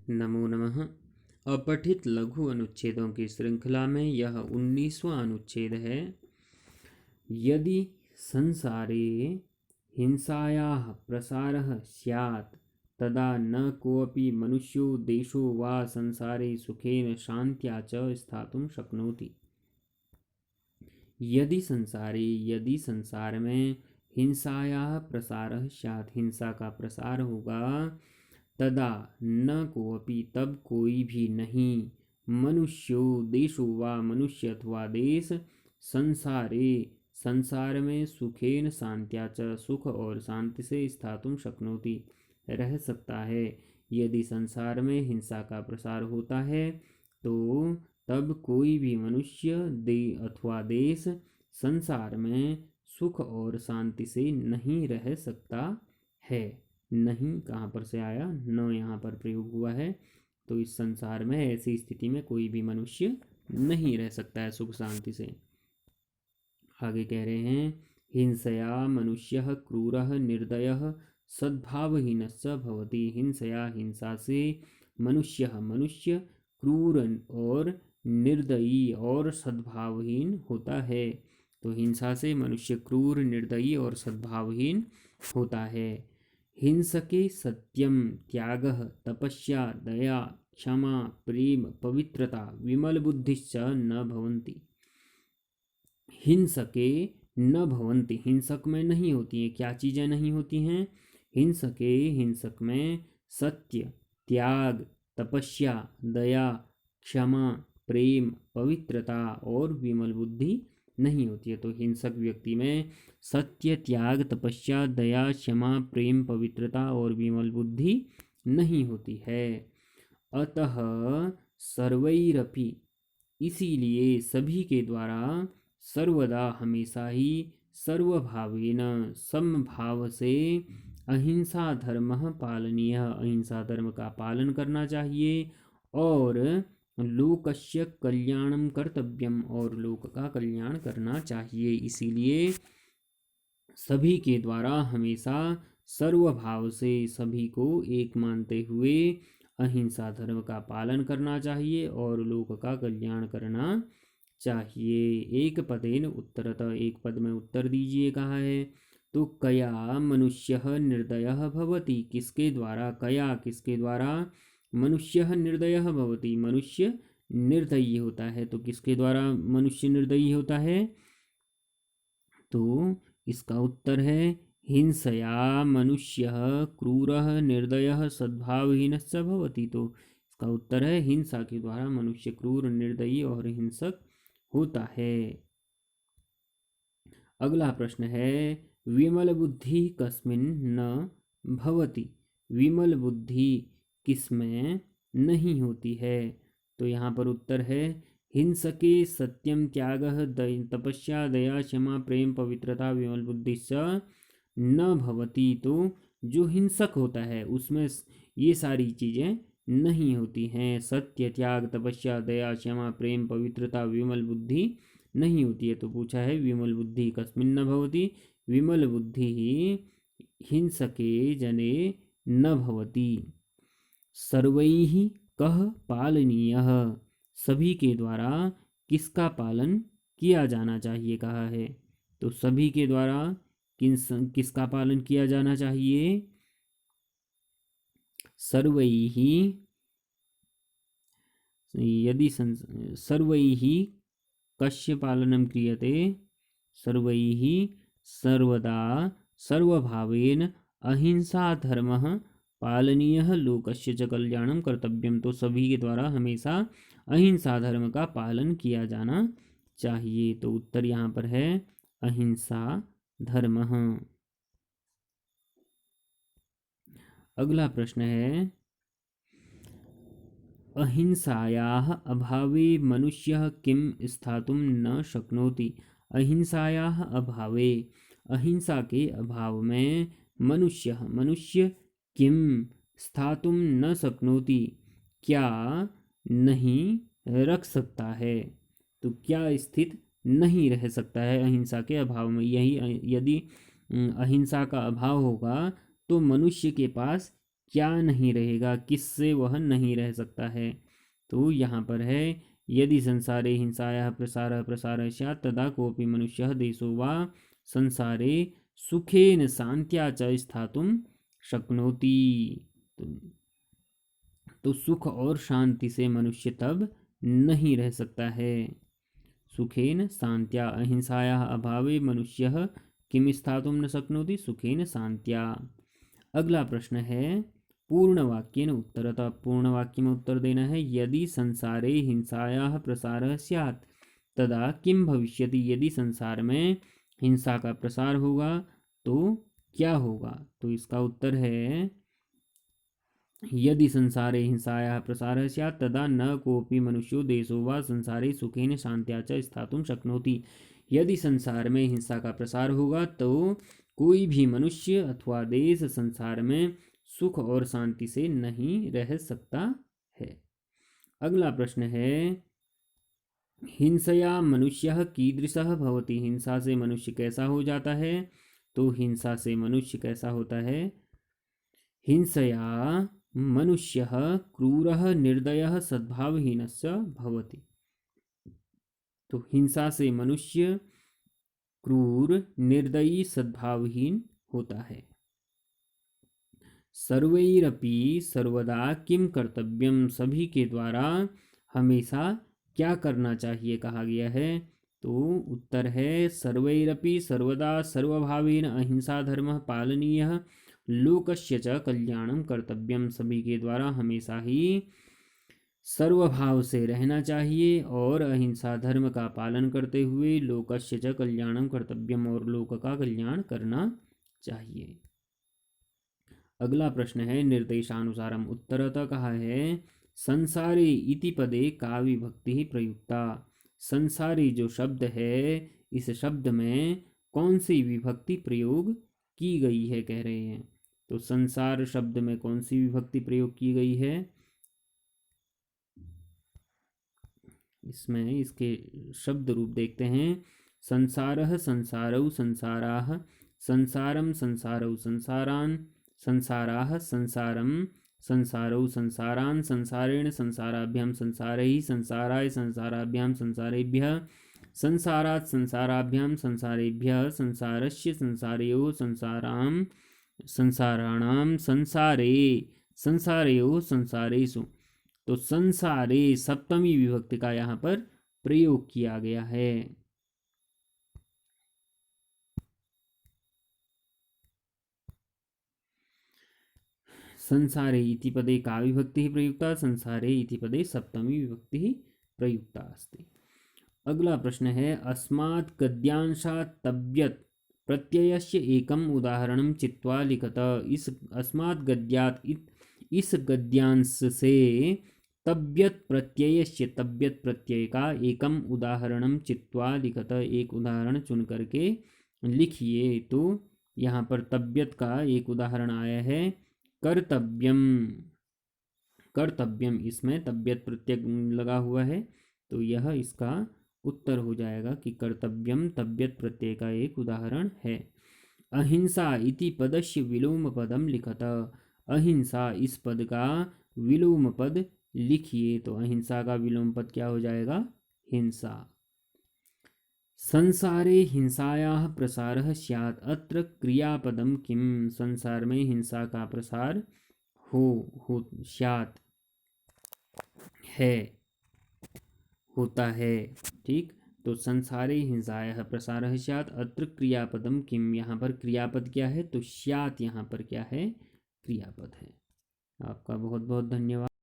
नमो नमः। अपठित लघु अनुच्छेदों की श्रृंखला में यह 19वां अनुच्छेद है। यदि संसारे हिंसायाः प्रसारः स्यात् तदा न कोऽपि मनुष्यो देशो वा संसारे सुखेन शान्त्या च स्थातुं शक्नोति। यदि संसार में हिंसायाः प्रसारः स्यात्, हिंसा का प्रसार होगा, तदा न कोऽपि तब कोई भी नहीं, मनुष्यो देशो वा मनुष्य अथवा देश, संसारे संसार में सुखेन शांत्या च सुख और शांति से स्थातुं शक्नोति रह सकता है। यदि संसार में हिंसा का प्रसार होता है तो तब कोई भी मनुष्य अथवा देश संसार में सुख और शांति से नहीं रह सकता है। नहीं कहाँ पर से आया, न यहाँ पर प्रयोग हुआ है, तो इस संसार में ऐसी स्थिति में कोई भी मनुष्य नहीं रह सकता है सुख शांति से। आगे कह रहे हैं, हिंसया मनुष्यः क्रूरः निर्दयः सद्भावहीनश्च भवति। हिंसया हिंसा से मनुष्य क्रूर और निर्दयी और सद्भावहीन होता है। तो हिंसा से मनुष्य क्रूर, निर्दयी और सद्भावहीन होता है। हिंसके सत्यम त्यागः तपस्या दया क्षमा प्रेम पवित्रता विमल बुद्धिश्च न भवन्ति। हिंसके न भवन्ति, हिंसक में नहीं होती हैं। क्या चीज़ें नहीं होती हैं? हिंसक में सत्य, त्याग, तपस्या, दया, क्षमा, प्रेम, पवित्रता और विमल बुद्धि नहीं होती है। तो हिंसक व्यक्ति में सत्य, त्याग, तपस्या, दया, क्षमा, प्रेम, पवित्रता और विमल बुद्धि नहीं होती है। अतः सर्वैरपि, इसीलिए सभी के द्वारा, सर्वदा हमेशा ही, सर्वभावेन समभाव से, अहिंसा धर्म पालनीय, अहिंसा धर्म का पालन करना चाहिए, और लोकस्य कल्याणम कर्तव्यम, और लोक का कल्याण करना चाहिए। इसीलिए सभी के द्वारा हमेशा सर्वभाव से सभी को एक मानते हुए अहिंसा धर्म का पालन करना चाहिए और लोक का कल्याण करना चाहिए। एक पदेन उत्तरतः, एक पद में उत्तर दीजिए कहा है। तो कया मनुष्यः निर्दयः भवति, किसके द्वारा? कया किसके द्वारा? मनुष्यः निर्दयः भवति, मनुष्य निर्दयी होता है। तो किसके द्वारा मनुष्य निर्दयी होता है? तो इसका उत्तर है हिंसया मनुष्यः क्रूरः निर्दयः सद्भावहीनश्च भवति। तो इसका उत्तर है हिंसा के द्वारा मनुष्य क्रूर, निर्दयी और हिंसक होता है। अगला प्रश्न है, विमल बुद्धि कस्मिन् न भवति। विमल बुद्धि किसमें नहीं होती है? तो यहाँ पर उत्तर है हिंसके सत्यम त्यागः तपस्या दया क्षमा प्रेम पवित्रता विमल बुद्धि स न भवति। तो जो हिंसक होता है उसमें ये सारी चीज़ें नहीं होती हैं। सत्य, त्याग, तपस्या, दया, क्षमा, प्रेम, पवित्रता, विमल बुद्धि नहीं होती है। तो पूछा है विमल बुद्धि कस्मिन् न भवति। विमल बुद्धि हिंसके जने न भवति। सर्वैः कः पालनीयः, सभी के द्वारा किसका पालन किया जाना चाहिए कहा है। तो सभी के द्वारा किसका पालन किया जाना चाहिए? सर्वैः, यदि सर्वैः कस्य पालनं क्रियते? सर्वैः सर्वदा सर्वभावेन अहिंसा धर्मः पालनीयः लोकस्य च कल्याणं कर्तव्यम। तो सभी के द्वारा हमेशा अहिंसा धर्म का पालन किया जाना चाहिए। तो उत्तर यहाँ पर है अहिंसा धर्म। अगला प्रश्न है, अहिंसायाः अभावे मनुष्यः किम स्थातुं न शक्नोति। अहिंसायाः अभावे, अहिंसा के अभाव में मनुष्य किम स्थातुं न शक्नोति, क्या नहीं रख सकता है। तो क्या स्थित नहीं रह सकता है अहिंसा के अभाव में? यही, यदि अहिंसा का अभाव होगा तो मनुष्य के पास क्या नहीं रहेगा, किससे वह नहीं रह सकता है। तो यहाँ पर है यदि संसारे हिंसायाः प्रसारः प्रसारः स्यात् तदा कोऽपि मनुष्यः देशो वा संसारे सुखेन शान्त्या च स्थातुं शक्नोति। तो सुख और शांति से मनुष्य तब नहीं रह सकता है। सुखेन शांत्या अहिंसायाः अभावे मनुष्यः किम स्थातुं न शक्नोति सुखेन शांत्या। अगला प्रश्न है पूर्ण वाक्येन उत्तरतः। पूर्ण वाक्य में उत्तर देना है यदि संसारे हिंसायाः प्रसारः स्यात् तदा किम भविष्यति। यदि संसार में हिंसा का प्रसार होगा तो क्या होगा। तो इसका उत्तर है यदि संसारे हिंसायाः प्रसारः स्यात् तदा न कोऽपि मनुष्यो देशो वा संसारे सुखेन शांत्या च स्थातुं शक्नोति। यदि संसार में हिंसा का प्रसार होगा तो कोई भी मनुष्य अथवा देश संसार में सुख और शांति से नहीं रह सकता है। अगला प्रश्न है हिंसया मनुष्यः कीदृशः भवति। हिंसा से मनुष्य कैसा हो जाता है। तो हिंसा से मनुष्य कैसा होता है। हिंसया मनुष्यः क्रूरः निर्दयः सद्भावहीनश्च भवति। तो हिंसा से मनुष्य क्रूर निर्दयी सद्भावहीन होता है। सर्वैरपि सर्वदा किम कर्तव्यम। सभी के द्वारा हमेशा क्या करना चाहिए कहा गया है। तो उत्तर है सर्वैरपि सर्वदा सर्वभावेन अहिंसा धर्मः पालनीयः लोकस्य च कल्याणम कर्तव्यम। सभी के द्वारा हमेशा ही सर्वभाव से रहना चाहिए और अहिंसा धर्म का पालन करते हुए लोकस्य च कल्याणम कर्तव्यम और लोक का कल्याण करना चाहिए। अगला प्रश्न है निर्देशानुसारम उत्तरतः कहा है संसारे इति पदे का विभक्ति प्रयुक्ता। संसारी जो शब्द है इस शब्द में कौन सी विभक्ति प्रयोग की गई है कह रहे हैं। तो संसार शब्द में कौन सी विभक्ति प्रयोग की गई है। इसमें इसके शब्द रूप देखते हैं संसारः संसारौ संसाराः संसारम संसारौ संसारान् संसाराः संसारम संसारौ संसारान् संसारेण संसाराभ्यां संसारैः संसाराय संसाराभ्यां संसारेभ्यः संसारात् संसाराभ्यां संसारेभ्यः संसारस्य संसारयोः संसारां संसाराणां संसारे संसारयोः संसारेषु। तो संसारे सप्तमी विभक्ति का यहाँ पर प्रयोग किया गया है। संसारे इति पदे का विभक्ति प्रयुक्ता संसारे इति पदे सप्तमी विभक्ति प्रयुक्ता अस्ति। अगला प्रश्न है अस्मात् गद्यांशात् तव्यत् प्रत्ययस्य एकम उदाहरणं चित्वा लिखत। इस अस्मात् गद्यात् इस गद्यांश से तव्यत् प्रत्ययस्य तव्यत् प्रत्यय का एकम उदाहरणम चित्वा लिखत। एक उदाहरण चुन करके लिखिए। तो यहाँ पर तव्यत् का एक उदाहरण आया है कर्तव्यम। कर्तव्यम इसमें तव्यत् प्रत्यय लगा हुआ है तो यह इसका उत्तर हो जाएगा कि कर्तव्यम तव्यत् प्रत्यय का एक उदाहरण है। अहिंसा इति पदस्य विलोम पदम लिखत। अहिंसा इस पद का विलोम पद लिखिए। तो अहिंसा का विलोम पद क्या हो जाएगा हिंसा। संसारे हिंसायाः प्रसारः स्यात् अत्र क्रियापदम किम। संसार में हिंसा का प्रसार हो स्यात् है होता है। ठीक। तो संसारे हिंसायाः प्रसारः स्यात् अत्र क्रियापदम किम। यहाँ पर क्रियापद क्या है तो स्यात् यहाँ पर क्या है क्रियापद है। आपका बहुत बहुत धन्यवाद।